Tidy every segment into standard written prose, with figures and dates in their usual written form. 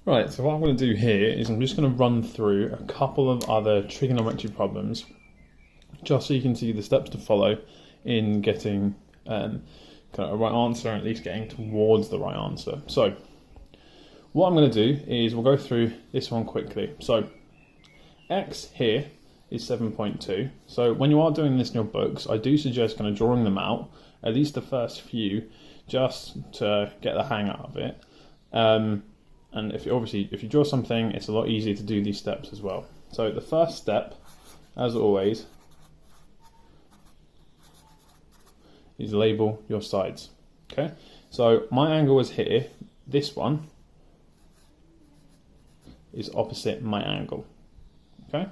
Right, so what I'm going to do here is I'm just going to run through a couple of other trigonometry problems just so you can see the steps to follow in getting kind of a right answer, or at least getting towards the right answer. So what I'm going to do is we'll go through this one quickly. So x here is 7.2. So when you are doing this in your books, I do suggest kind of drawing them out, at least the first few, just to get the hang out of it. And if you draw something, it's a lot easier to do these steps as well. So the first step, as always, is label your sides. Okay, so my angle is here. This one is opposite my angle. Okay,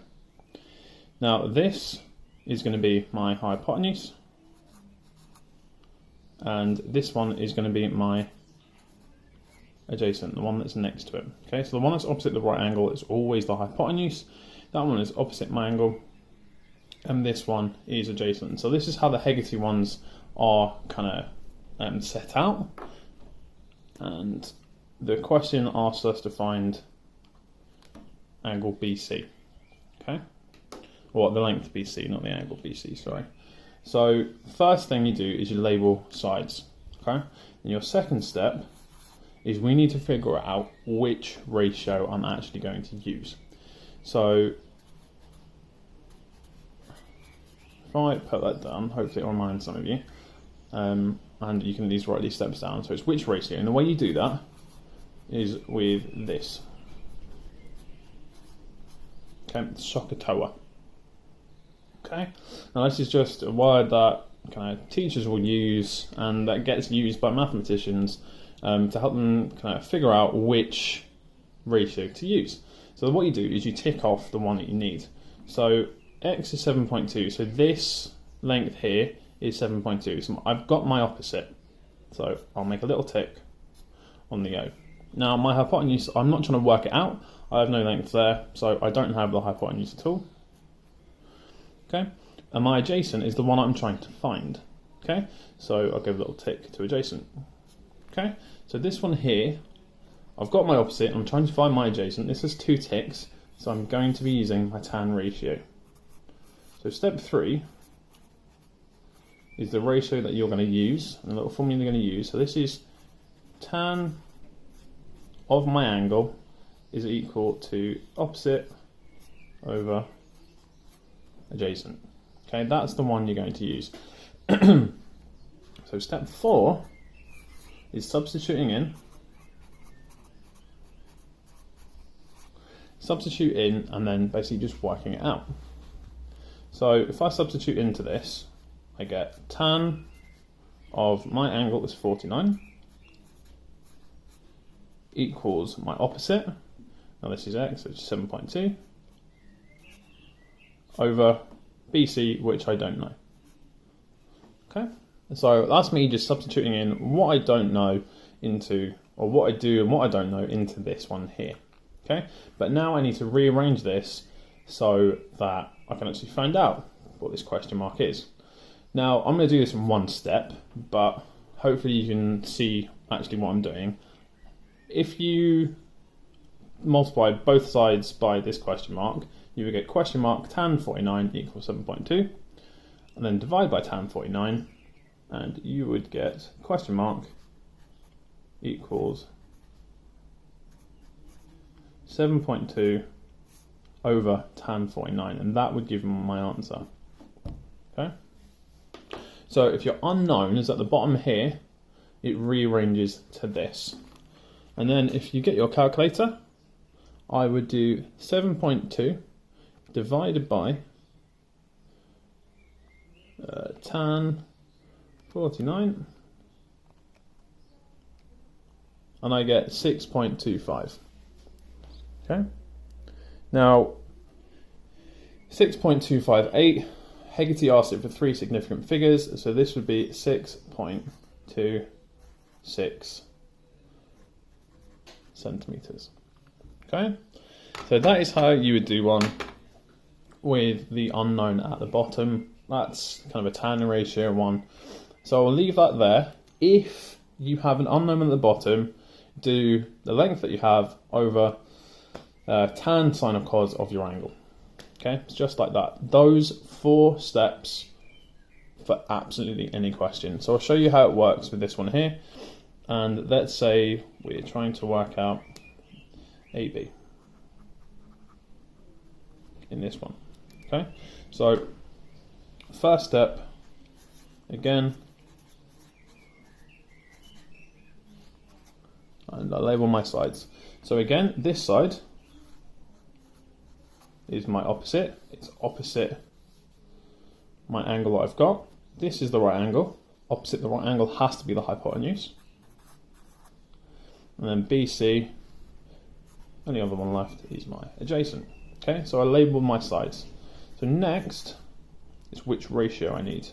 now this is going to be my hypotenuse, and this one is going to be my adjacent, the one that's next to it. Okay, so the one that's opposite the right angle is always the hypotenuse. That one is opposite my angle, and this one is adjacent. So this is how the Hegarty ones are kind of set out. And the question asks us to find angle BC. Okay, or the length BC, not the angle BC. Sorry. So first thing you do is you label sides. Okay, and your second step is we need to figure out which ratio I'm actually going to use. So if I put that down, hopefully it will remind some of you, and you can at least write these steps down. So it's which ratio, and the way you do that is with this. Okay, SOHCAHTOA. Okay, now this is just a word that kind of teachers will use, and that gets used by mathematicians to help them kind of figure out which ratio to use. So what you do is you tick off the one that you need. So x is 7.2, so this length here is 7.2. So I've got my opposite, so I'll make a little tick on the O. Now my hypotenuse, I'm not trying to work it out, I have no length there, so I don't have the hypotenuse at all. Okay, and my adjacent is the one I'm trying to find. Okay, so I'll give a little tick to adjacent. Okay, so this one here, I've got my opposite, I'm trying to find my adjacent. This is 2 ticks, so I'm going to be using my tan ratio. So step 3 is the ratio that you're going to use, and the little formula you're going to use. So this is tan of my angle is equal to opposite over adjacent. Okay, that's the one you're going to use. So step 4 is substitute in, and then basically just working it out. So if I substitute into this, I get tan of my angle is 49 equals my opposite, now this is x, which is 7.2, over BC, which I don't know. Okay, so that's me just substituting in what I don't know into, or what I do and what I don't know into this one here. Okay, but now I need to rearrange this so that I can actually find out what this question mark is. Now I'm going to do this in one step, but hopefully you can see actually what I'm doing. If you multiply both sides by this question mark, you would get question mark tan 49 equals 7.2, and then divide by tan 49, and you would get question mark equals 7.2 over tan 49, and that would give me my answer. Okay, so if your unknown is at the bottom here, it rearranges to this. And then if you get your calculator, I would do 7.2 divided by tan 49, and I get 6.25. Okay, now 6.258, Hegarty asked it for 3 significant figures, so this would be 6.26 centimeters. Okay, so that is how you would do one with the unknown at the bottom. That's kind of a tan ratio one. So I'll leave that there. If you have an unknown at the bottom, do the length that you have over tan sine or cos of your angle. Okay, it's just like that. Those 4 steps for absolutely any question. So I'll show you how it works with this one here. And let's say we're trying to work out AB in this one. Okay, so first step, again, and I label my sides. So again, this side is my opposite. It's opposite my angle that I've got. This is the right angle. Opposite the right angle has to be the hypotenuse. And then BC, only other one left is my adjacent. Okay, so I label my sides. So next is which ratio I need.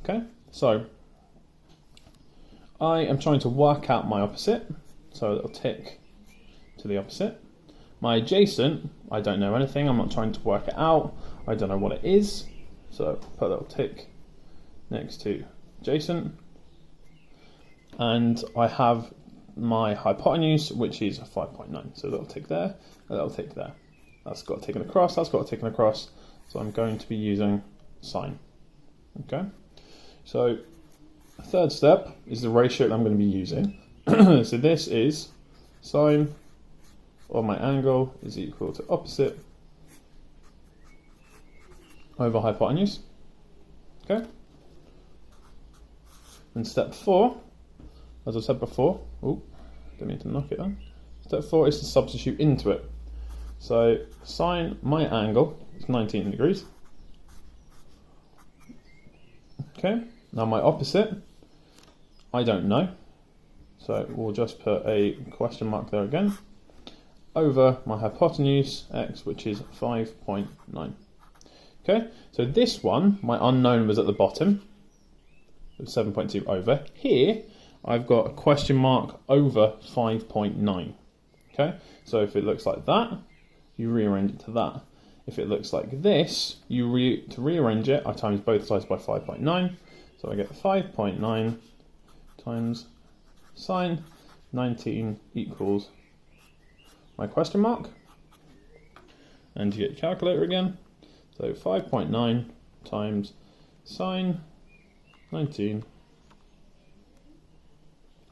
Okay, so I am trying to work out my opposite, so it'll tick to the opposite. My adjacent, I don't know anything, I'm not trying to work it out, I don't know what it is, so put a little tick next to adjacent. And I have my hypotenuse, which is 5.9, so a little tick there, a little tick there. That's got a tick across, that's got a tick across, so I'm going to be using sine. Okay, so third step is the ratio that I'm going to be using. So this is sine of my angle is equal to opposite over hypotenuse. Okay. And step 4, as I said before, didn't mean to knock it down. Step 4 is to substitute into it. So sine my angle is 19 degrees. Okay. Now my opposite, I don't know, so we'll just put a question mark there again, over my hypotenuse, x, which is 5.9. Okay, so this one, my unknown was at the bottom, 7.2 over. Here, I've got a question mark over 5.9. Okay, so if it looks like that, you rearrange it to that. If it looks like this, to rearrange it, I times both sides by 5.9. So I get 5.9 times sine 19 equals my question mark. And you get your calculator again. So 5.9 times sine 19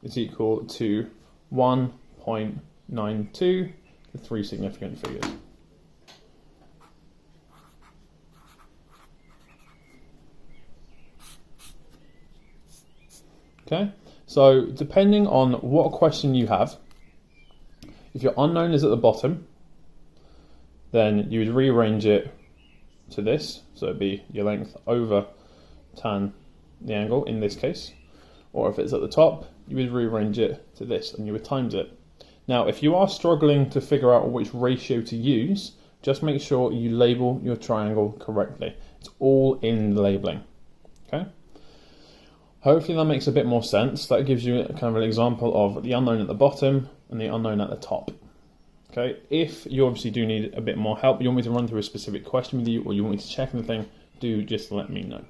is equal to 1.92, the 3 significant figures. Okay, so depending on what question you have, if your unknown is at the bottom, then you would rearrange it to this, so it'd be your length over tan the angle in this case, or if it's at the top, you would rearrange it to this and you would times it. Now, if you are struggling to figure out which ratio to use, just make sure you label your triangle correctly. It's all in the labeling. Okay. Hopefully that makes a bit more sense. That gives you kind of an example of the unknown at the bottom and the unknown at the top. Okay, if you obviously do need a bit more help, you want me to run through a specific question with you, or you want me to check anything, do just let me know.